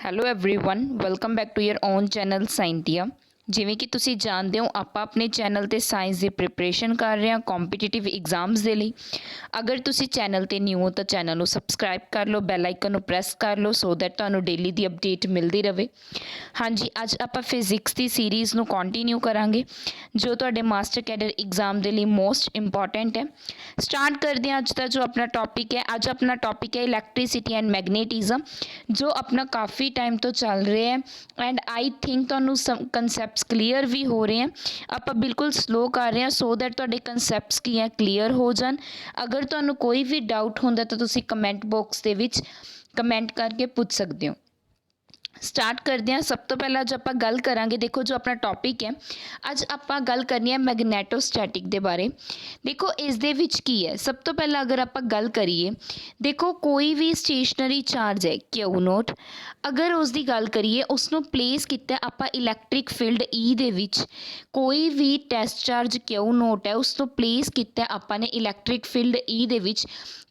Hello everyone welcome back to your own channel Scientia. ਜਿਵੇਂ ਕਿ ਤੁਸੀਂ ਜਾਣਦੇ ਹੋ ਆਪਾਂ ਆਪਣੇ ਚੈਨਲ ਤੇ ਸਾਇੰਸ ਦੀ ਪ੍ਰਿਪਰੇਸ਼ਨ ਕਰ ਰਹੇ ਹਾਂ ਕੰਪੀਟੀਟਿਵ ਐਗਜ਼ਾਮਸ ਦੇ ਲਈ। ਅਗਰ ਤੁਸੀਂ ਚੈਨਲ ਤੇ ਨਿਊ ਹੋ ਤਾਂ ਚੈਨਲ ਨੂੰ ਸਬਸਕ੍ਰਾਈਬ ਕਰ ਲਓ, ਬੈਲ ਆਈਕਨ ਨੂੰ ਪ੍ਰੈਸ ਕਰ ਲਓ ਸੋ ਦੈਟ ਤੁਹਾਨੂੰ ਡੇਲੀ ਦੀ ਅਪਡੇਟ ਮਿਲਦੀ ਰਹੇ। ਹਾਂਜੀ, ਅੱਜ ਆਪਾਂ ਫਿਜ਼ਿਕਸ ਦੀ ਸੀਰੀਜ਼ ਨੂੰ ਕੰਟੀਨਿਊ ਕਰਾਂਗੇ ਜੋ ਤੁਹਾਡੇ ਮਾਸਟਰ ਕੈਡਰ ਐਗਜ਼ਾਮ ਦੇ ਲਈ ਮੋਸਟ ਇੰਪੋਰਟੈਂਟ ਹੈ। ਸਟਾਰਟ ਕਰਦੇ ਹਾਂ ਅੱਜ ਦਾ ਜੋ ਆਪਣਾ ਟੌਪਿਕ ਹੈ। ਅੱਜ ਆਪਣਾ ਟੌਪਿਕ ਹੈ ਇਲੈਕਟ੍ਰਿਸਿਟੀ ਐਂਡ ਮੈਗਨੇਟਿਜ਼ਮ, ਜੋ ਆਪਣਾ ਕਾफ़ी टाइम तो चल रहे हैं एंड आई थिंक ਤੁਹਾਨੂੰ ਕਨਸੈਪਟਸ ਕਲੀਅਰ ਵੀ ਹੋ ਰਹੇ हैं। ਆਪਾਂ ਬਿਲਕੁਲ ਸਲੋ ਕਰ ਰਹੇ ਹਾਂ ਸੋ ਦੈਟ ਤੁਹਾਡੇ ਕਨਸੈਪਟਸ ਕੀ ਹੈ ਕਲੀਅਰ ਹੋ ਜਾਣ। ਅਗਰ ਤੁਹਾਨੂੰ ਕੋਈ ਵੀ ਡਾਊਟ ਹੁੰਦਾ ਤਾਂ ਤੁਸੀਂ ਕਮੈਂਟ ਬਾਕਸ ਦੇ ਵਿੱਚ ਕਮੈਂਟ ਕਰਕੇ ਪੁੱਛ ਸਕਦੇ ਹੋ। ਸਟਾਰਟ ਕਰਦੇ ਹਾਂ। ਸਭ ਤੋਂ ਪਹਿਲਾਂ ਅੱਜ ਆਪਾਂ ਗੱਲ ਕਰਾਂਗੇ, ਦੇਖੋ ਜੋ ਆਪਣਾ ਟੌਪਿਕ ਹੈ ਅੱਜ ਆਪਾਂ ਗੱਲ ਕਰਨੀ ਹੈ ਮੈਗਨੈਟੋਸਟੈਟਿਕ ਦੇ ਬਾਰੇ। ਦੇਖੋ ਇਸ ਦੇ ਵਿੱਚ ਕੀ ਹੈ, ਸਭ ਤੋਂ ਪਹਿਲਾਂ ਅਗਰ ਆਪਾਂ ਗੱਲ ਕਰੀਏ, ਦੇਖੋ ਕੋਈ ਵੀ ਸਟੇਸ਼ਨਰੀ ਚਾਰਜ ਹੈ ਕਿਊ ਨੋਟ, ਅਗਰ ਉਸ ਦੀ ਗੱਲ ਕਰੀਏ ਉਸ ਨੂੰ ਪਲੇਸ ਕੀਤਾ ਆਪਾਂ ਇਲੈਕਟ੍ਰਿਕ ਫੀਲਡ ਈ ਦੇ ਵਿੱਚ। ਕੋਈ ਵੀ ਟੈਸਟ ਚਾਰਜ ਕਿਊ ਨੋਟ ਹੈ ਉਸ ਨੂੰ ਪਲੇਸ ਕੀਤਾ ਆਪਾਂ ਨੇ ਇਲੈਕਟ੍ਰਿਕ ਫੀਲਡ ਈ ਦੇ ਵਿੱਚ,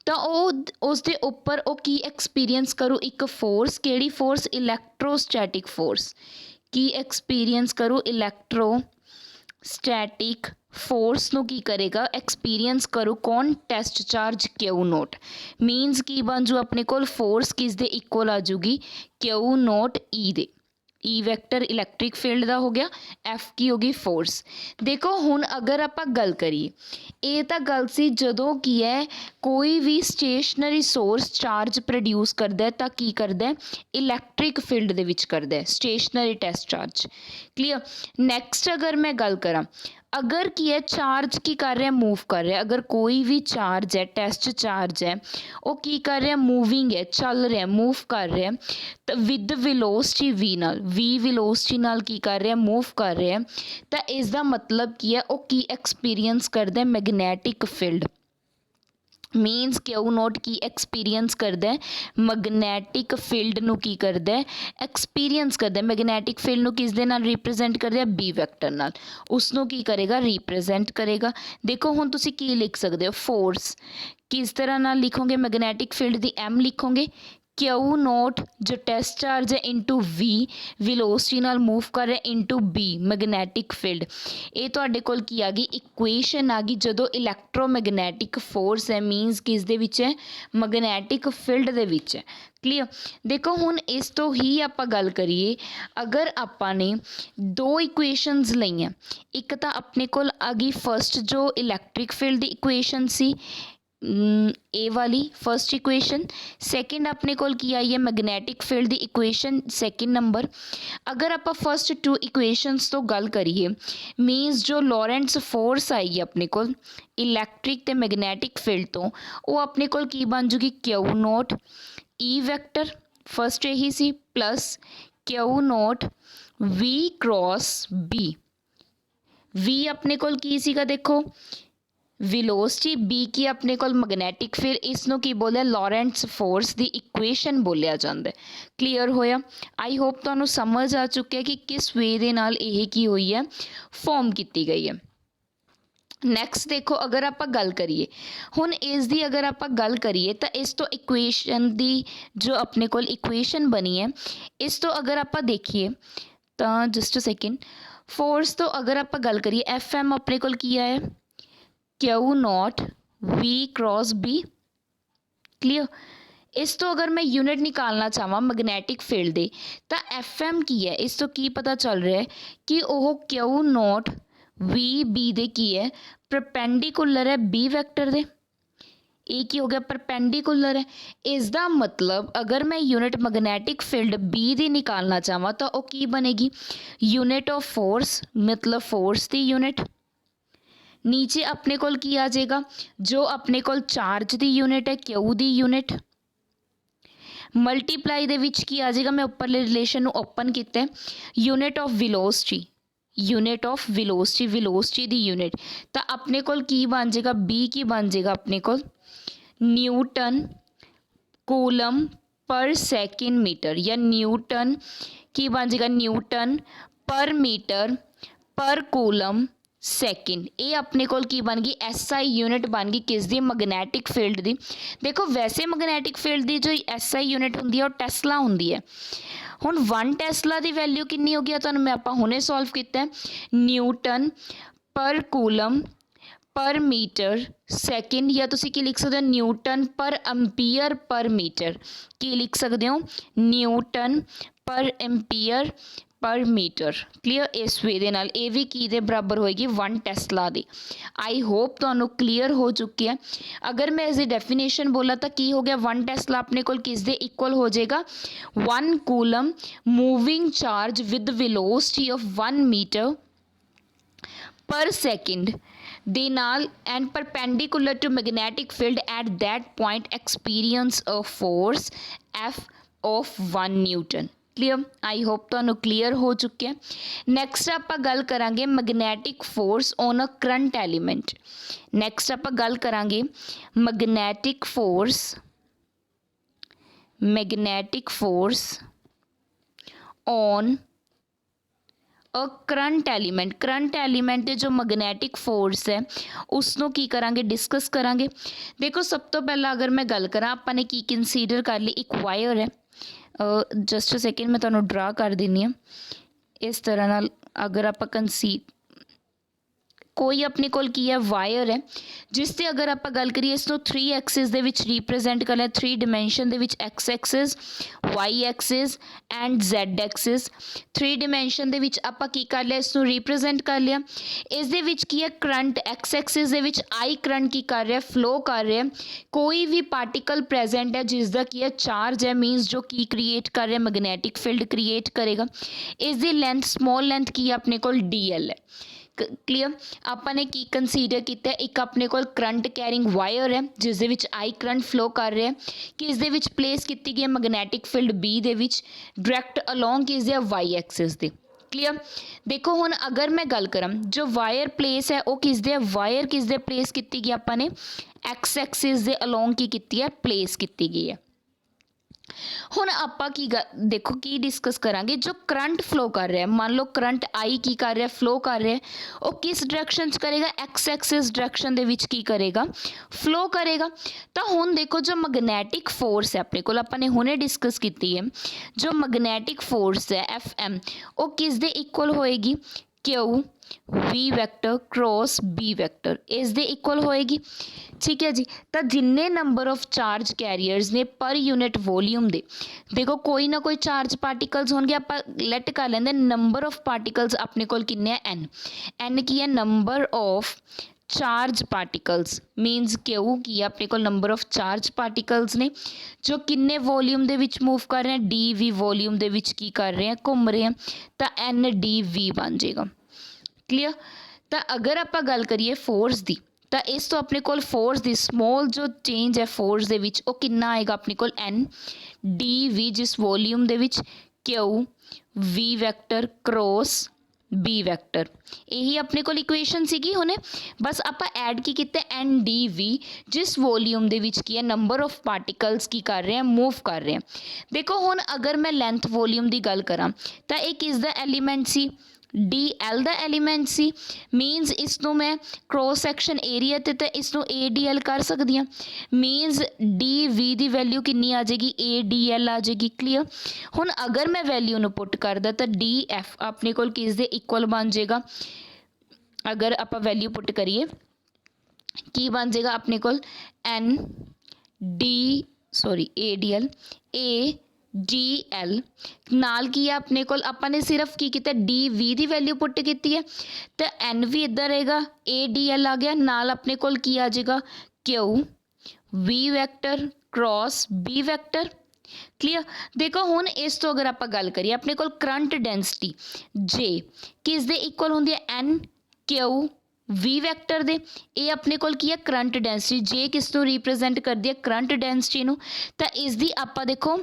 ਤਾਂ ਉਹ ਉਸ ਦੇ ਉੱਪਰ ਉਹ ਕੀ ਐਕਸਪੀਰੀਅੰਸ ਕਰੂ, ਇੱਕ ਫੋਰਸ, ਕਿਹੜੀ ਫੋਰਸ, ਇਲੈਕਟ੍ਰੋਸਟੈਟਿਕ ਫੋਰਸ। ਕੀ ਐਕਸਪੀਰੀਅੰਸ ਕਰੂ, ਇਲੈਕਟ੍ਰੋਸਟੈਟਿਕ ਫੋਰਸ ਨੂੰ ਕੀ ਕਰੇਗਾ, ਐਕਸਪੀਰੀਅੰਸ ਕਰੂ ਕੌਣ, ਟੈਸਟ ਚਾਰਜ ਕਿਊ ਨੋਟ। ਮੀਨਸ ਕੀ ਬਣ ਜੂ ਆਪਣੇ ਕੋਲ, ਫੋਰਸ ਕਿਸ ਦੇ ਇਕੁਅਲ ਆ ਜੂਗੀ, ਕਿਊ ਨੋਟ ਈ ਦੇ। ਈ ਵੈਕਟਰ ਇਲੈਕਟ੍ਰਿਕ ਫੀਲਡ ਦਾ ਹੋ ਗਿਆ, ਐਫ ਕੀ ਹੋ ਗਈ ਫੋਰਸ। ਦੇਖੋ ਹੁਣ ਅਗਰ ਆਪਾਂ ਗੱਲ ਕਰੀਏ, ਇਹ ਤਾਂ ਗੱਲ ਸੀ ਜਦੋਂ ਕੀ ਹੈ ਕੋਈ ਵੀ ਸਟੇਸ਼ਨਰੀ ਸੋਰਸ ਚਾਰਜ ਪ੍ਰੋਡਿਊਸ ਕਰਦਾ ਤਾਂ ਕੀ ਕਰਦਾ, ਇਲੈਕਟ੍ਰਿਕ ਫੀਲਡ ਦੇ ਵਿੱਚ ਕਰਦਾ, stationery test charge. Clear. Next ਅਗਰ ਮੈਂ ਗੱਲ ਕਰਾਂ, ਅਗਰ ਕੀ ਹੈ ਚਾਰਜ ਕੀ ਕਰ ਰਿਹਾ, ਮੂਵ ਕਰ ਰਿਹਾ। ਅਗਰ ਕੋਈ ਵੀ ਚਾਰਜ ਹੈ, ਟੈਸਟ ਚਾਰਜ ਹੈ, ਉਹ ਕੀ ਕਰ ਰਿਹਾ, ਮੂਵਿੰਗ ਹੈ, ਚੱਲ ਰਿਹਾ, ਮੂਵ ਕਰ ਰਿਹਾ ਤਾਂ ਵਿਦ ਵਿਲੋਸਿਟੀ ਵੀ ਨਾਲ, ਵੀ ਵਿਲੋਸਿਟੀ ਨਾਲ ਕੀ ਕਰ ਰਿਹਾ, ਮੂਵ ਕਰ ਰਿਹਾ, ਤਾਂ ਇਸ ਦਾ ਮਤਲਬ ਕੀ ਹੈ, ਉਹ ਕੀ ਐਕਸਪੀਰੀਅੰਸ ਕਰਦਾ, ਮੈਗਨੈਟਿਕ ਫੀਲਡ। ਮੀਨਸ ਕਿਊ ਨੋਟ ਕੀ ਐਕਸਪੀਰੀਅੰਸ ਕਰਦਾ, ਮੈਗਨੈਟਿਕ ਫੀਲਡ ਨੂੰ ਕੀ ਕਰਦਾ, ਐਕਸਪੀਰੀਅੰਸ ਕਰਦਾ। ਮੈਗਨੈਟਿਕ ਫੀਲਡ ਨੂੰ ਕਿਸ ਦੇ ਨਾਲ ਰਿਪਰੈਜ਼ੈਂਟ ਕਰਦਾ, ਬੀ ਵੈਕਟਰ ਨਾਲ, ਉਸ ਨੂੰ ਕੀ ਕਰੇਗਾ, ਰਿਪਰੈਜ਼ੈਂਟ ਕਰੇਗਾ। ਦੇਖੋ ਹੁਣ ਤੁਸੀਂ ਕੀ ਲਿਖ ਸਕਦੇ ਹੋ, ਫੋਰਸ ਕਿਸ ਤਰ੍ਹਾਂ ਨਾਲ ਲਿਖੋਗੇ, ਮੈਗਨੈਟਿਕ ਫੀਲਡ ਦੀ ਐਮ ਲਿਖੋਗੇ, ਕਿਊ ਨੋਟ ਜੋ ਟੈਸਟ ਚਾਰਜ ਹੈ ਇੰਟੂ ਵੀ, ਵਿਲੋਸਿਟੀ ਨਾਲ ਮੂਵ ਕਰ ਰਿਹਾ, ਇੰਟੂ ਬੀ ਮੈਗਨੈਟਿਕ ਫੀਲਡ। ਇਹ ਤੁਹਾਡੇ ਕੋਲ ਕੀ ਆ ਗਈ, ਇਕੁਏਸ਼ਨ ਆ ਗਈ ਜਦੋਂ ਇਲੈਕਟ੍ਰੋਮੈਗਨੈਟਿਕ ਫੋਰਸ ਹੈ ਮੀਨਸ ਕਿਸ ਦੇ ਵਿੱਚ ਹੈ, ਮੈਗਨੈਟਿਕ ਫੀਲਡ ਦੇ ਵਿੱਚ ਹੈ। ਕਲੀਅਰ। ਦੇਖੋ ਹੁਣ ਇਸ ਤੋਂ ਹੀ ਆਪਾਂ ਗੱਲ ਕਰੀਏ, ਅਗਰ ਆਪਾਂ ਨੇ ਦੋ ਇਕੁਏਸ਼ਨਸ ਲਈਆਂ, ਇੱਕ ਤਾਂ ਆਪਣੇ ਕੋਲ ਆ ਗਈ ਫਸਟ ਜੋ ਇਲੈਕਟ੍ਰਿਕ ਫੀਲਡ ਦੀ ਇਕੁਏਸ਼ਨ ਸੀ, ए वाली फर्स्ट इक्वेशन। सेकंड अपने कोल की आई है magnetic field the equation second number. अगर आप फर्स्ट टू इक्वेशनस तो गल करिए, मीनस जो लॉरेंट्स फोर्स आएगी अपने कोल इलैक्ट्रिक ते मैगनैटिक फील्ड तो वो अपने कोल की बन जूगी, q naught E vector first यही सी plus q naught v cross B. वी अपने कोल की सीगा, देखो ਵਿਲੋਸਿਟੀ, ਬੀ ਕੀ ਆਪਣੇ ਕੋਲ ਮੈਗਨੈਟਿਕ, ਫਿਰ ਇਸ ਨੂੰ ਕੀ ਬੋਲਿਆ, ਲੌਰੈਂਟਸ ਫੋਰਸ ਦੀ ਇਕੁਏਸ਼ਨ ਬੋਲਿਆ ਜਾਂਦਾ। ਕਲੀਅਰ ਹੋਇਆ। ਆਈ ਹੋਪ ਤੁਹਾਨੂੰ ਸਮਝ ਆ ਚੁੱਕਿਆ ਕਿ ਕਿਸ ਵੇ ਦੇ ਨਾਲ ਇਹ ਕੀ ਹੋਈ ਹੈ, ਫਾਰਮ ਕੀਤੀ ਗਈ ਹੈ। ਨੈਕਸਟ ਦੇਖੋ ਅਗਰ ਆਪਾਂ ਗੱਲ ਕਰੀਏ ਹੁਣ ਇਸ ਦੀ, ਅਗਰ ਆਪਾਂ ਗੱਲ ਕਰੀਏ ਤਾਂ ਇਸ ਤੋਂ ਇਕੁਏਸ਼ਨ ਦੀ ਜੋ ਆਪਣੇ ਕੋਲ ਇਕੁਏਸ਼ਨ ਬਣੀ ਹੈ, ਇਸ ਤੋਂ ਅਗਰ ਆਪਾਂ ਦੇਖੀਏ ਤਾਂ ਜਸਟ ਅ ਸੈਕਿੰਡ, ਫੋਰਸ ਤੋਂ ਅਗਰ ਆਪਾਂ ਗੱਲ ਕਰੀਏ ਐਫ ਐਮ ਆਪਣੇ ਕੋਲ ਕੀ ਆਇਆ, q naught v cross B. Clear. इस तो अगर मैं यूनिट निकालना चाहवा मैगनैटिक फील्ड दे तो एफ एम की है, इस तो की पता चल रहा है कि वह क्यू नॉट वी बी दे की है, परपेंडिकुलर है बी वैक्टर दे। ये की हो गया, परपेंडिकुलर है। इसका मतलब अगर मैं unit magnetic field be the निकालना चाहवा तो वह की बनेगी, यूनिट ऑफ फोर्स मतलब फोर्स की यूनिट, नीचे अपने कोल की आ जाएगा जो अपने कोल चार्ज की यूनिट है क्यू की यूनिट, मल्टीप्लाई दे विच की आ जाएगा, मैं उपरले रिलेशन ओपन किया, unit of velocity, unit of velocity, velocity की यूनिट, तो अपने कोल की बन जाएगा, बी की बन जाएगा अपने कोल newton coulomb per second metre, या न्यूटन की बन जाएगा, न्यूटन पर मीटर पर कूलम सैकेंड। ये अपने कोल की बन गई, एस आई यूनिट बन गई किस दी, मैगनैटिक फील्ड दी। देखो वैसे मैगनैटिक फील्ड की जो एस आई यूनिट होंगी है वो टेस्ला होंगी है, ਹੁਣ 1 ਟੈਸਲਾ ਦੀ ਵੈਲਿਊ ਕਿੰਨੀ ਹੋ ਗਈ ਆ ਤੁਹਾਨੂੰ ਮੈਂ ਆਪਾਂ ਹੁਣੇ ਸੋਲਵ ਕੀਤਾ ਹੈ, ਨਿਊਟਨ ਪਰ ਕੂਲਮ ਪਰ मीटर ਸੈਕਿੰਡ, ਜਾਂ ਤੁਸੀਂ ਕੀ ਲਿਖ ਸਕਦੇ ਹੋ ਨਿਊਟਨ ਪਰ ਐਂਪੀਅਰ ਪਰ मीटर, ਕੀ ਲਿਖ ਸਕਦੇ ਹੋ ਨਿਊਟਨ ਪਰ ਐਂਪੀਅਰ ਪਰ मीटर। ਕਲੀਅਰ, ਇਸ ਵੇ ਦੇ ਨਾਲ ਇਹ ਵੀ ਕੀ ਦੇ ਬਰਾਬਰ ਹੋਏਗੀ 1 ਟੈਸਲਾ ਦੀ। ਆਈ ਹੋਪ ਤੁਹਾਨੂੰ ਕਲੀਅਰ ਹੋ ਚੁੱਕੀ ਹੈ। ਅਗਰ ਮੈਂ ਇਸ ਦੀ ਡੈਫੀਨੇਸ਼ਨ ਬੋਲਾਂ ਤਾਂ ਕੀ ਹੋ ਗਿਆ, 1 ਟੈਸਲਾ ਆਪਣੇ ਕੋਲ ਕਿਸ ਦੇ ਇਕੁਅਲ ਹੋ ਜਾਏਗਾ 1 coulomb moving charge with velocity of 1 metre per second ਦੇ ਨਾਲ and perpendicular to magnetic field at that point experience a force F of 1 Newton। Clear, I hope ਤੁਹਾਨੂੰ ਕਲੀਅਰ ਹੋ ਚੁੱਕਿਆ। ਨੈਕਸਟ ਆਪਾਂ ਗੱਲ ਕਰਾਂਗੇ magnetic force on a current element. Next ਆਪਾਂ ਗੱਲ ਕਰਾਂਗੇ magnetic force on a current element ਦੇ ਜੋ ਮੈਗਨੈਟਿਕ ਫੋਰਸ ਹੈ ਉਸ ਨੂੰ ਕੀ ਕਰਾਂਗੇ, ਡਿਸਕਸ ਕਰਾਂਗੇ। ਦੇਖੋ ਸਭ ਤੋਂ ਪਹਿਲਾਂ ਅਗਰ ਮੈਂ ਗੱਲ ਕਰਾਂ ਆਪਾਂ ਨੇ ਕੀ ਕੰਸੀਡਰ ਕਰ ਲਈ, ਇੱਕ ਵਾਇਰ ਹੈ। ਜਸਟ ਅ ਸੈਕਿੰਡ ਮੈਂ ਤੁਹਾਨੂੰ ਡਰਾ ਕਰ ਦਿੰਦੀ ਹਾਂ ਇਸ ਤਰ੍ਹਾਂ ਨਾਲ। ਅਗਰ ਆਪਾਂ ਕੋਈ ਆਪਣੇ ਕੋਲ ਕੀ ਹੈ ਵਾਇਰ ਹੈ, ਜਿਸ ਤੇ ਅਗਰ ਆਪਾਂ ਗੱਲ ਕਰੀਏ ਇਸ ਨੂੰ 3 ਐਕਸਿਸ ਦੇ ਵਿੱਚ ਰੀਪ੍ਰਜੈਂਟ ਕਰ ਲਿਆ, 3 ਡਿਮੈਂਸ਼ਨ ਦੇ ਵਿੱਚ X axis, Y axis and Z axis. 3 dimension ਦੇ ਵਿੱਚ ਆਪਾਂ ਕੀ ਕਰ ਲਿਆ, ਇਸ ਨੂੰ ਰੀਪ੍ਰਜੈਂਟ ਕਰ ਲਿਆ। ਇਸ ਦੇ ਵਿੱਚ ਕੀ ਹੈ ਕਰੰਟ, ਐਕਸ ਐਕਸਿਸ ਦੇ ਵਿੱਚ ਆਈ ਕਰੰਟ ਕੀ ਕਰ ਰਿਹਾ, ਫਲੋ ਕਰ ਰਿਹਾ। ਕੋਈ ਵੀ ਪਾਰਟੀਕਲ ਪ੍ਰੈਜ਼ੈਂਟ ਹੈ ਜਿਸ ਦਾ ਕੀ ਹੈ ਚਾਰਜ ਹੈ, ਮੀਨਸ ਜੋ ਕੀ ਕ੍ਰੀਏਟ ਕਰ ਰਿਹਾ ਮੈਗਨੈਟਿਕ ਫੀਲਡ ਕ੍ਰੀਏਟ ਕਰੇਗਾ। ਇਸ ਦੀ ਲੈਂਥ ਸਮੋਲ ਲੈਂਥ ਕੀ ਹੈ ਆਪਣੇ ਕੋਲ DL ਹੈ। ਕਲੀਅਰ, ਆਪਾਂ ਨੇ ਕੀ ਕੰਸੀਡਰ ਕੀਤਾ, ਇੱਕ ਆਪਣੇ ਕੋਲ ਕਰੰਟ ਕੈਰਿੰਗ ਵਾਇਰ ਹੈ ਜਿਸ ਦੇ ਵਿੱਚ ਆਈ ਕਰੰਟ ਫਲੋ ਕਰ ਰਿਹਾ, ਕਿ ਇਸ ਦੇ ਵਿੱਚ ਪਲੇਸ ਕੀਤੀ ਗਈ ਹੈ ਮੈਗਨੈਟਿਕ ਫੀਲਡ B ਦੇ ਵਿੱਚ ਡਾਇਰੈਕਟ ਅਲੋਂਗ ਕਿਸ ਦੇ ਵਾਈ ਐਕਸਿਸ ਦੇ। ਕਲੀਅਰ, ਦੇਖੋ ਹੁਣ ਅਗਰ ਮੈਂ ਗੱਲ ਕਰਾਂ ਜੋ ਵਾਇਰ ਪਲੇਸ ਹੈ ਉਹ ਕਿਸ ਦੇ, ਵਾਇਰ ਕਿਸ ਦੇ ਪਲੇਸ ਕੀਤੀ ਗਈ ਆਪਾਂ ਨੇ ਐਕਸ ਐਕਸਿਸ ਦੇ ਅਲੋਂਗ ਕੀ ਕੀਤੀ ਹੈ, ਪਲੇਸ ਕੀਤੀ ਗਈ ਹੈ। ਹੁਣ ਆਪਾਂ ਕੀ ਦੇਖੋ ਕੀ ਡਿਸਕਸ ਕਰਾਂਗੇ, ਜੋ ਕਰੰਟ ਫਲੋ ਕਰ ਰਿਹਾ, ਮੰਨ ਲਓ ਕਰੰਟ ਆਈ ਕੀ ਕਰ ਰਿਹਾ, ਫਲੋ ਕਰ ਰਿਹਾ, ਉਹ ਕਿਸ ਡਾਇਰੈਕਸ਼ਨ 'ਚ ਕਰੇਗਾ, ਐਕਸ ਐਕਸਿਸ ਡਾਇਰੈਕਸ਼ਨ ਦੇ ਵਿੱਚ ਕੀ ਕਰੇਗਾ, ਫਲੋ ਕਰੇਗਾ। ਤਾਂ ਹੁਣ ਦੇਖੋ ਜੋ ਮੈਗਨੈਟਿਕ ਫੋਰਸ ਹੈ ਆਪਣੇ ਕੋਲ, ਆਪਾਂ ਨੇ ਹੁਣੇ ਡਿਸਕਸ ਕੀਤੀ ਹੈ, ਜੋ ਮੈਗਨੈਟਿਕ ਫੋਰਸ ਹੈ FM ਉਹ ਕਿਸ ਦੇ ਇਕੁਅਲ ਹੋਏਗੀ, Q V vector cross B vector, ਇਸ ਦੇ ਇਕੁਅਲ ਹੋਏਗੀ। ਠੀਕ ਹੈ ਜੀ, ਤਾਂ ਜਿੰਨੇ ਨੰਬਰ ਆਫ ਚਾਰਜ ਕੈਰੀਅਰਸ ਨੇ ਪਰ ਯੂਨਿਟ ਵੋਲਿਊਮ ਦੇ, ਦੇਖੋ ਕੋਈ ਨਾ ਕੋਈ ਚਾਰਜ ਪਾਰਟੀਕਲਸ ਹੋਣਗੇ, ਆਪਾਂ ਲੈਟ ਕਰ ਲੈਂਦੇ ਨੰਬਰ ਆਫ ਪਾਰਟੀਕਲਸ ਆਪਣੇ ਕੋਲ ਕਿੰਨੇ ਆ n ਕੀ ਹੈ number of charge particles, means Q ਕੀ ਹੈ ਆਪਣੇ ਕੋਲ ਨੰਬਰ ਆਫ ਚਾਰਜ ਪਾਰਟੀਕਲਸ ਨੇ ਜੋ ਕਿੰਨੇ ਵੋਲਿਊਮ ਦੇ ਵਿੱਚ ਮੂਵ ਕਰ ਰਹੇ ਆ, DV ਵੋਲਿਊਮ ਦੇ ਵਿੱਚ ਕੀ ਕਰ ਰਹੇ ਆ, ਘੁੰਮ ਰਹੇ ਆ, ਤਾਂ NDV ਬਣ ਜਾਏਗਾ। ਕਲੀਅਰ, ਤਾਂ ਅਗਰ ਆਪਾਂ ਗੱਲ ਕਰੀਏ ਫੋਰਸ ਦੀ, ਤਾਂ ਇਸ ਤੋਂ ਆਪਣੇ ਕੋਲ ਫੋਰਸ ਦੀ ਸਮੋਲ ਜੋ ਚੇਂਜ ਹੈ ਫੋਰਸ ਦੇ ਵਿੱਚ ਉਹ ਕਿੰਨਾ ਆਏਗਾ ਆਪਣੇ ਕੋਲ NDV, ਜਿਸ ਵੋਲਿਊਮ ਦੇ ਵਿੱਚ Q V vector cross B vector. ਇਹੀ ਆਪਣੇ ਕੋਲ ਇਕੁਏਸ਼ਨ ਸੀਗੀ ਹੁਣੇ, ਬਸ ਆਪਾਂ ਐਡ ਕੀ ਕੀਤਾ NDV, ਜਿਸ ਵੋਲਿਊਮ ਦੇ ਵਿੱਚ ਕੀ ਹੈ ਨੰਬਰ ਆਫ ਪਾਰਟੀਕਲਸ ਕੀ ਕਰ ਰਹੇ ਆ, ਮੂਵ ਕਰ ਰਹੇ ਆ। ਦੇਖੋ ਹੁਣ ਅਗਰ ਮੈਂ ਲੈਂਥ ਵੋਲਿਊਮ ਦੀ ਗੱਲ ਕਰਾਂ ਤਾਂ ਇਹ ਕਿਸ ਦਾ ਐਲੀਮੈਂਟ ਸੀ, DL ਦਾ ਐਲੀਮੈਂਟ ਸੀ, ਮੀਨਸ ਇਸ ਨੂੰ ਮੈਂ ਕ੍ਰੋਸ ਸੈਕਸ਼ਨ ਏਰੀਆ ਤੇ ਤਾਂ ਇਸ ਨੂੰ ADL ਕਰ ਸਕਦੀ ਹਾਂ, ਮੀਨਸ DV ਦੀ ਵੈਲਿਊ ਕਿੰਨੀ ਆ ਜਾਏਗੀ, ADL ਆ ਜਾਏਗੀ। ਕਲੀਅਰ, ਹੁਣ ਅਗਰ ਮੈਂ ਵੈਲਿਊ ਨੂੰ ਪੁੱਟ ਕਰਦਾ ਤਾਂ DF ਆਪਣੇ ਕੋਲ ਕਿਸ ਦੇ ਇਕੁਅਲ ਬਣ ਜਾਏਗਾ, ਅਗਰ ਆਪਾਂ ਵੈਲਿਊ ਪੁੱਟ ਕਰੀਏ ਕੀ ਬਣ ਜਾਏਗਾ ਆਪਣੇ ਕੋਲ ADL ADL ਨਾਲ ਕੀ ਹੈ ਆਪਣੇ ਕੋਲ, ਆਪਾਂ ਨੇ ਸਿਰਫ ਕੀ ਕੀਤਾ DV ਦੀ ਵੈਲਿਊ ਪੁੱਟ ਕੀਤੀ ਹੈ, ਤਾਂ NV ਇੱਧਰ ਰਹੇਗਾ, ADL ਆ ਗਿਆ, ਨਾਲ ਆਪਣੇ ਕੋਲ ਕੀ ਆ ਜਾਏਗਾ Q V vector cross B vector. Clear, ਦੇਖੋ ਹੁਣ ਇਸ ਤੋਂ ਅਗਰ ਆਪਾਂ ਗੱਲ ਕਰੀਏ ਆਪਣੇ ਕੋਲ ਕਰੰਟ ਡੈਂਸਿਟੀ J ਕਿਸ ਦੇ ਇਕੁਅਲ ਹੁੰਦੀ ਹੈ, NQ V ਵੈਕਟਰ ਦੇ। ਇਹ ਆਪਣੇ ਕੋਲ ਕੀ ਹੈ ਕਰੰਟ ਡੈਂਸਿਟੀ, J ਕਿਸ ਨੂੰ ਰਿਪਰੈਜ਼ੈਂਟ ਕਰਦੀ ਹੈ, ਕਰੰਟ ਡੈਂਸਿਟੀ ਨੂੰ। ਤਾਂ ਇਸ ਦੀ ਆਪਾਂ ਦੇਖੋ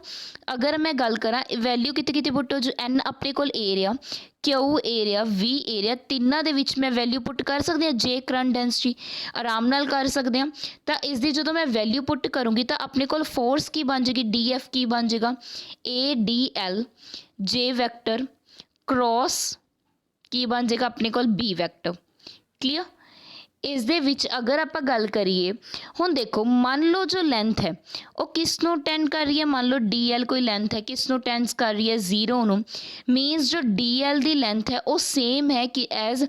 ਅਗਰ ਮੈਂ ਗੱਲ ਕਰਾਂ ਵੈਲਿਊ ਕਿਤੇ ਕਿਤੇ ਪੁੱਟ ਹੋ, ਜੋ N ਆਪਣੇ ਕੋਲ area, Q area, V area, ਤਿੰਨਾਂ ਦੇ ਵਿੱਚ ਮੈਂ ਵੈਲਿਊ ਪੁੱਟ ਕਰ ਸਕਦੀ ਹਾਂ, J ਕਰੰਟ ਡੈਂਸਿਟੀ ਆਰਾਮ ਨਾਲ ਕਰ ਸਕਦੇ ਹਾਂ। ਤਾਂ ਇਸ ਦੀ ਜਦੋਂ ਮੈਂ ਵੈਲਿਊ ਪੁੱਟ ਕਰੂੰਗੀ ਤਾਂ ਆਪਣੇ ਕੋਲ ਫੋਰਸ ਕੀ ਬਣ ਜਾਏਗੀ, DF ਕੀ ਬਣ ਜਾਏਗਾ, ADL J ਵੈਕਟਰ ਕ੍ਰੋਸ ਕੀ ਬਣ ਜਾਏਗਾ ਆਪਣੇ ਕੋਲ B ਵੈਕਟਰ। ਕਲੀਅਰ, ਇਸ ਦੇ ਵਿੱਚ ਅਗਰ ਆਪਾਂ ਗੱਲ ਕਰੀਏ, ਹੁਣ ਦੇਖੋ ਮੰਨ ਲਓ ਜੋ ਲੈਂਥ ਹੈ ਉਹ ਕਿਸ ਨੂੰ ਟੈਂਡ ਕਰ ਰਹੀ ਹੈ, ਮੰਨ ਲਓ ਡੀ ਕੋਈ ਲੈਂਥ ਹੈ, ਕਿਸ ਨੂੰ ਟੈਂਡਸ ਕਰ ਰਹੀ ਹੈ, 0 ਨੂੰ। ਮੀਨਸ ਜੋ ਡੀ ਦੀ ਲੈਂਥ ਹੈ ਉਹ ਸੇਮ ਹੈ ਕਿ ਐਜ਼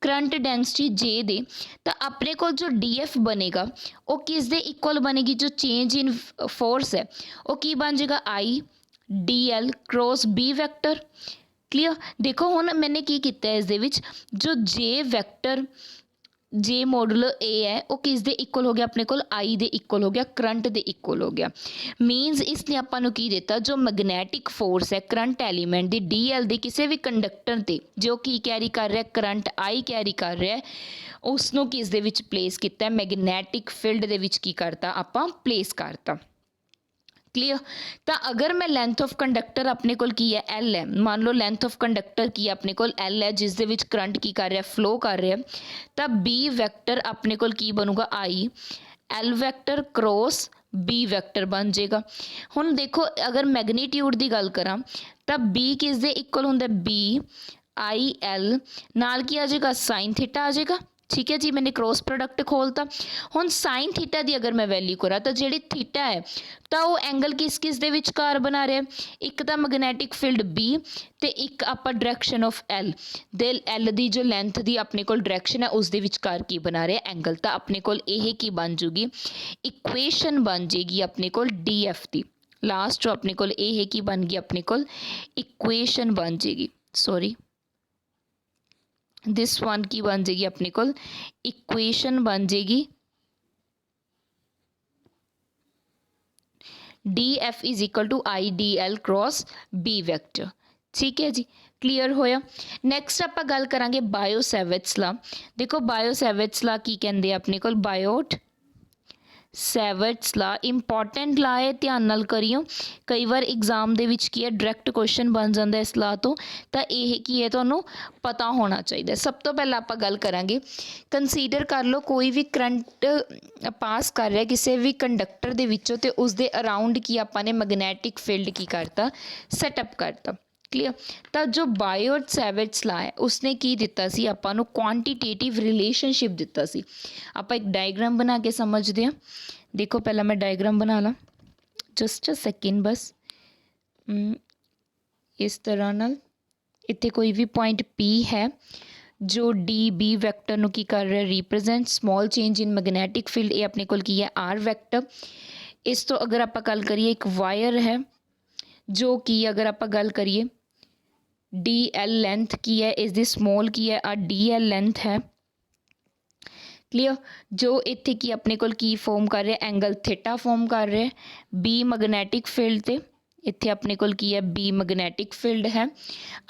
ਕਰੰਟ ਡੈਂਸਿਟੀ ਜੇ ਦੇ, ਤਾਂ ਆਪਣੇ ਕੋਲ ਜੋ ਡੀ ਬਣੇਗਾ ਉਹ ਕਿਸ ਦੇ ਇਕੁਅਲ ਬਣੇਗੀ, ਜੋ ਚੇਂਜ ਇਨ ਫੋਰਸ ਹੈ ਉਹ ਕੀ ਬਣ ਜਾਏਗਾ, I D cross B vector. Clear. ਦੇਖੋ ਹੁਣ ਮੈंने ਕੀ ਕੀਤਾ ਇਸ ਦੇ ਵਿੱਚ, ਜੋ ਜੇ ਵੈਕਟਰ ਜੇ ਮੋਡੂਲੋ ए ਹੈ ਉਹ ਕਿਸ ਦੇ ਇਕੁਅਲ ਹੋ ਗਿਆ, ਆਪਣੇ ਕੋਲ आई ਦੇ ਇਕੁਅਲ ਹੋ ਗਿਆ, ਕਰੰਟ ਦੇ ਇਕੁਅਲ ਹੋ ਗਿਆ। ਮੀਨਸ ਇਸ ਨੇ ਆਪਾਂ ਨੂੰ ਕੀ ਦਿੱਤਾ, ਜੋ ਮੈਗਨੈਟਿਕ ਫੋਰਸ ਹੈ ਕਰੰਟ ਐਲੀਮੈਂਟ ਦੀ डी ਦੇ ਕਿਸੇ ਵੀ ਕੰਡਕਟਰ ਤੇ ਜੋ ਕੀ ਕੈਰੀ ਕਰ ਰਿਹਾ, ਕਰੰਟ आई ਕੈਰੀ ਕਰ ਰਿਹਾ, ਉਸ ਨੂੰ ਕਿਸ ਦੇ ਵਿੱਚ ਪਲੇਸ ਕੀਤਾ, ਮੈਗਨੈਟਿਕ ਫੀਲਡ ਦੇ ਵਿੱਚ ਕੀ ਕਰਤਾ ਆਪਾਂ, ਪਲੇਸ ਕਰਤਾ। क्लियर। तो अगर मैं लेंथ ऑफ कंडक्टर अपने कोल की है एल है, मान लो लेंथ ऑफ कंडक्टर की अपने कोल एल है जिस दे विच करंट की कर रहा है, फ्लो कर रहा है, तो बी वैक्टर अपने कोल की बनूगा, I L vector cross B vector बन जाएगा। हुण देखो अगर मैगनीट्यूड की गल करा तो बी किस दे इक्वल हुंदा, बी आई एल नाल की आ जाएगा, साइन थीटा आ जाएगा। ठीक है जी, मैंने क्रॉस प्रोडक्ट खोलता। हुण साइन थीटा की अगर मैं वैल्यू करा तो जी थीटा है तो वो एंगल किस किस दे विचकार बना रहा है, एक तो मैगनैटिक फील्ड बी तो एक आप direction of L they, L की जो लेंथ की अपने को डायरैक्शन है उस दे विचकार की बना रहा है एंगल। तो अपने को यह की बन जूगी, इक्वेशन बन जाएगी अपने को डी एफ की। लास्ट जो अपने को यह की बन गई, अपने को इक्वेशन बन जाएगी, सॉरी दिस वन की बन जाएगी अपने को इक्वेशन बन जाएगी D F is equal to I D L cross B vector. ठीक है जी, क्लीयर होया। नैक्सट आप गल करांगे बायो सैवेट्स ला। देखो बायो सैवेट्स ला की कहते हैं अपने को, बायोट सैवेट्स ला इंपॉर्टेंट ला है, ध्यान नाल करियो, कई बार एग्जाम दे विच की है डायरैक्ट क्वेश्चन बन जाता है इस ला तो यह की है तुहानू पता होना चाहिए। सब तो पहले आप गल करांगे, कंसीडर कर लो कोई भी करंट पास कर रहा है किसी भी कंडक्टर दे विचों ते उस दे अराउंड की आपाने मैगनैटिक फील्ड की करता, सैटअप करता। क्लीयर। तो जो बायोट सैवेट्स ला है उसने की दिता सी आपां नू क्वांटिटेटिव रिलेशनशिप दिता सी। आप एक डायग्राम बना के समझते हैं। देखो पहला मैं डायग्राम बना ला, जस्ट अ सेकेंड बस। इस तरह नाल इत्थे कोई भी पॉइंट पी है जो डी बी वैक्टर नू की कर रहा है, represent small change in magnetic field, ये अपने को की है आर वैक्टर। इस तो अगर आप गल करिए एक वायर है जो कि अगर आप गल करिए डी एल लेंथ की है, इस दी स्मॉल की है, डी एल लेंथ है। क्लीयर। जो इत्थे की अपने को की फॉर्म कर रहे हैं, एंगल थीटा फॉर्म कर रहे हैं, बी मैगनैटिक फील्ड ते इत्थे अपने को की है बी मैगनैटिक फील्ड है,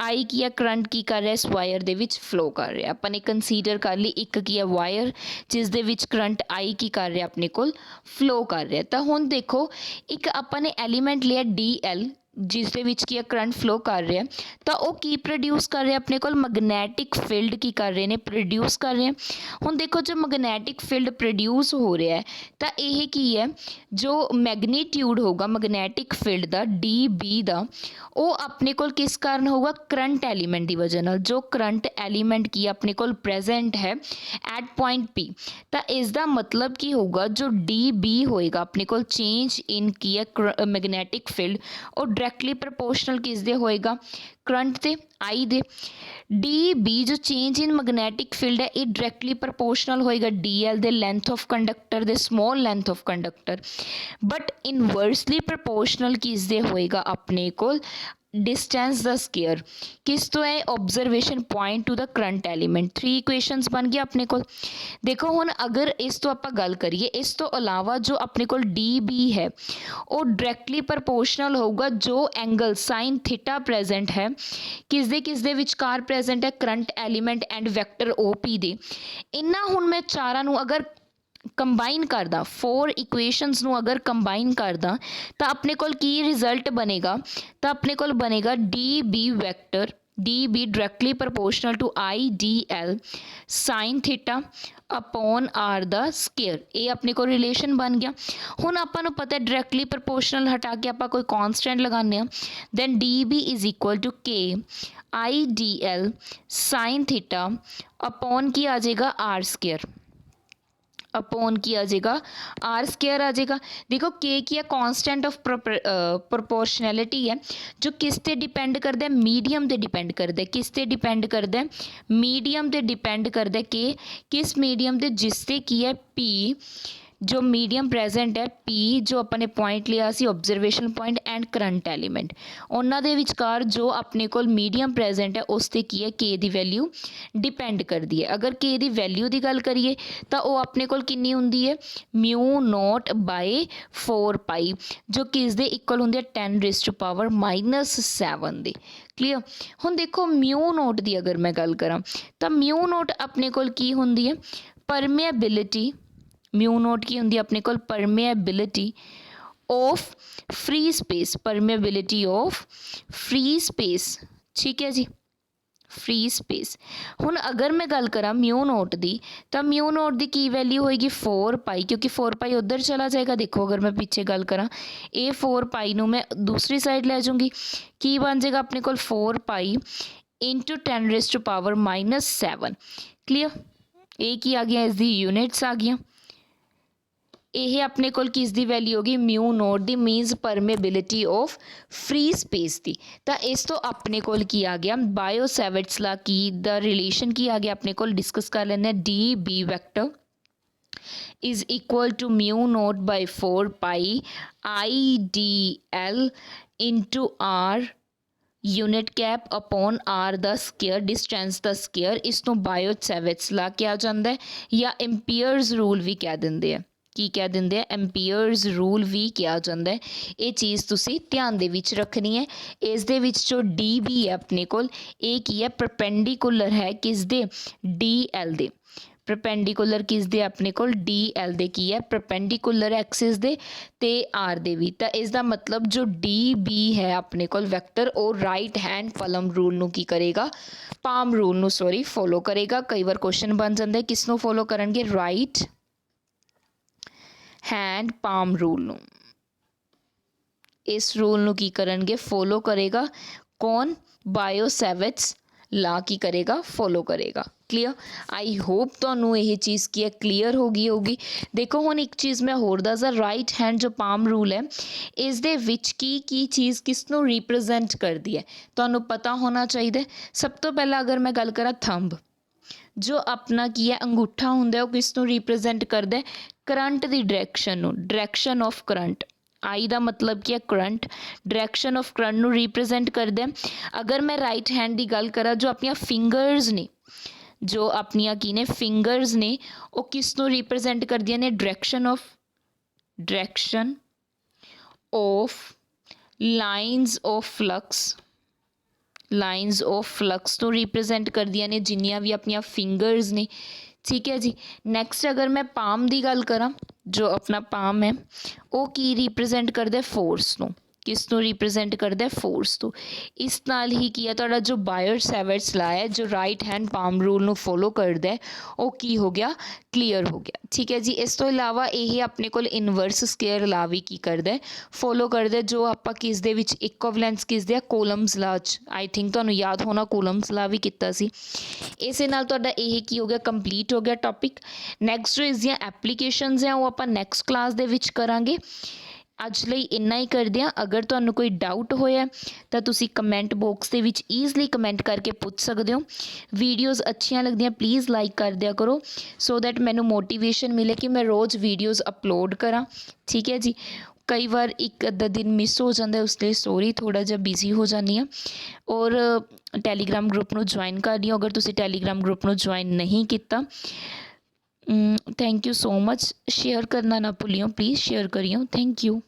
आई की है करंट की कर रहा है इस वायर दे विच फ्लो कर रहा है। अपने कंसीडर कर ली एक की है वायर जिस दे विच करंट आई की कर रहा है अपने को फ्लो कर रहा है। तो हुण देखो एक अपने एलीमेंट लिया डी एल जिस दे विच की करंट फ्लो कर रहा है, तो वो की प्रोड्यूस कर रहे हैं अपने को मैगनैटिक फील्ड की कर रहे हैं, प्रोड्यूस कर रहे हैं। हुण देखो जो मैगनैटिक फील्ड प्रोड्यूस हो रहा है तो यह की है, जो मैगनीट्यूड होगा मैगनैटिक फील्ड का डी बी का, वो अपने को किस कारण होगा, करंट एलीमेंट की वजह नाल। जो करंट एलीमेंट की अपने को प्रेजेंट है एट पॉइंट पी, तो इसका मतलब की होगा जो डी बी होएगा अपने को चेंज इन की है मैगनैटिक फील्ड और डायरैक्टली प्रपोर्शनल किस दे होएगा, करंट दे आई दे। डी बी जो चेंज इन मैगनैटिक फील्ड है ये डायरैक्टली प्रपोर्शनल होएगा D L they length of conductor they, small length of conductor, but inversely proportional किस दे होएगा अपने को डिस्टेंस द स्केयर किस तो है, observation point two the current element. 3 equations बन गया अपने को। देखो हुण अगर इस तो आप गल करिए, इस तो अलावा जो अपने को डी बी है वो डायरैक्टली प्रपोर्शनल होगा जो एंगल साइन थीटा प्रेजेंट है किस दे विचकार प्रेजेंट है, current element and vector O P दे। इन्हां हुण मैं चारां नूं अगर कंबाइन करदा, 4 इक्वेशंस नूं अगर कंबाइन करदा तो अपने को की रिजल्ट बनेगा, तो अपने को बनेगा D B vector, D B directly proportional to I D L sine theta upon R the square. ये अपने को रिलेशन बन गया। हुण आपां नूं पता है डायरैक्टली प्रपोर्शनल हटा के आपां कोई कॉन्स्टेंट लगाने, then D B is equal to K I D L sine theta upon की आ जाएगा आर स्केयर। अपॉन की आ जाएगा आर स्केयर आ जाएगा। देखो के की है कांस्टेंट ऑफ प्रोपोर्शनैलिटी है जो किस ते डिपेंड करता है मीडियम ते डिपेंड करता है। किस ते डिपेंड करता है मीडियम ते डिपेंड करता है के किस मीडियम ते जिस ते की है पी जो मीडियम प्रेजेंट है पी जो अपने पॉइंट लिया सी observation point and current element उन्हों के विचकार जो अपने को मीडियम प्रेजेंट है उस ते की है के दी वैल्यू डिपेंड करती है। अगर के दी वैल्यू की गल करिए तो वह अपने को कितनी होंगी है म्यू नॉट बाय 4 पाई जो किस दे इक्वल होंगी है 10⁻⁻7 दी। क्लीयर। हुण देखो म्यू नॉट की अगर मैं गल करा तो म्यू नॉट अपने को की होंगी है परमेएबिलिटी। म्यू नॉट की होंगी अपने को permeability of free space. Permeability of free space ठीक है जी फ्री स्पेस। हुण अगर मैं गल करा म्यू नॉट की तो म्यू नॉट की की वैल्यू होएगी 4 पाई क्योंकि 4 पाई उधर चला जाएगा। देखो अगर मैं पीछे गल करा ये 4 पाई नू मैं दूसरी साइड ले जाऊँगी की बन जाएगा अपने को 4 पाई इंटू 10⁻⁻7। क्लीयर। ये की आ गया इसकी यूनिट्स आ गई। यह अपने को किस दी वैल्यू होगी म्यू नॉट दी means permeability of free space दी। तो इस तो अपने को की आ गया बायो सैविट्स ला की द रिलेशन की आ गया अपने को डिस्कस कर लेने D B vector is equal to mu naught by 4 pi I D L into R unit cap upon R the square distance the square. इसनों बायो सैविट्स ला क्या जाता है या एम्पीयर्स रूल भी कह देंगे है की कह देंगे एम्पीयर्स रूल भी किया जाता है। ये चीज़ तुसी ध्यान दे विच रखनी है। इस दे विच जो डी बी है अपने को ये की है परपेंडिकुलर है किस दे डी एल दे। परपेंडिकुलर किस दे अपने को डी एल दे की है परपेंडिकुलर एक्सिस दे ते आर दे भी। तो इसका मतलब जो डी बी है अपने को वैक्टर और राइट हैंड पलम रूल नू की करेगा पाम रूल नू सॉरी फॉलो करेगा। कई बार क्वेश्चन बन जाता है किसनों फॉलो करेंगे राइट हैंड पाम रूल नू। इस रूल नू की करेंगे फॉलो करेगा कौन बायो सैविट्स ला की करेगा फॉलो करेगा। क्लीयर। आई होप तो यह चीज़ की है क्लीयर हो गई होगी। देखो हुण एक चीज़ मैं होर दसा राइट हैंड जो पाम रूल है इस दे विच की चीज़ किसनों रिप्रजेंट करती है तो पता होना चाहिए। सब तो पहला अगर मैं गल करा थंब जो अपना की है अंगूठा होंगे वो किस रिप्रजेंट करता है करंट की डायरैक्शन ऑफ करंट। आई का मतलब क्या करंट डायरैक्शन ऑफ करंट नू रिप्रजेंट करता है। अगर मैं राइट हैंड की गल करा जो अपन फिंगर्स ने जो अपनिया की ने फिंगर्स ने वो किस रिप्रजेंट कर दिया ने direction of lines of flux तो रिप्रजेंट कर दिया ने जिन्नियां भी अपन फिंगर्स ने। ठीक है जी। नैक्सट अगर मैं पाम की गल करा जो अपना पाम है वो की रिप्रजेंट करता है फोर्स नू किस नू रिप्रजेंट करता है फोर्स तो इस नाल ही किया तुहाडा जो बायो सैविट्स ला है जो राइट हैंड पाम रूल नू फॉलो करता है वो की हो गया क्लीयर हो गया। ठीक है जी। इस तो इलावा यही अपने को इनवर्स स्केयर ला भी की करता है फॉलो करता है जो आप किस दे विच इक्विवेलेंस किस दे कोलम्स ला आई थिंक तुहानू याद होना कोलम्स ला भी किया सी। इसे नाल तुहाडा यही की हो गया कंप्लीट हो गया टॉपिक। नैक्सट जो इसदियां एप्लीकेशनस हैं वो आपां नैक्सट क्लास दे विच करांगे। अज लई इन्ना ही करदे हां। अगर तुहानू कोई डाउट होया तो तुसी कमेंट बॉक्स दे विच ईजली कमेंट करके पूछ सकदे हो। वीडियोज़ अच्छियां लगदियां प्लीज़ लाइक कर दिया करो सो दैट मैनू मोटिवेशन मिले कि मैं रोज़ वीडियोज़ अपलोड करा। ठीक है जी। कई बार एक अद्धा दिन मिस हो जाता है उसलिए सॉरी थोड़ा जिहा बिजी हो जानी हाँ। और टैलीग्राम ग्रुप नू ज्वाइन कर लियो अगर तुसी टैलीग्राम ग्रुप नू ज्वाइन नहीं किया। Thank you so much. Share करना ना भुलियो प्लीज़ शेयर करियो। Thank you.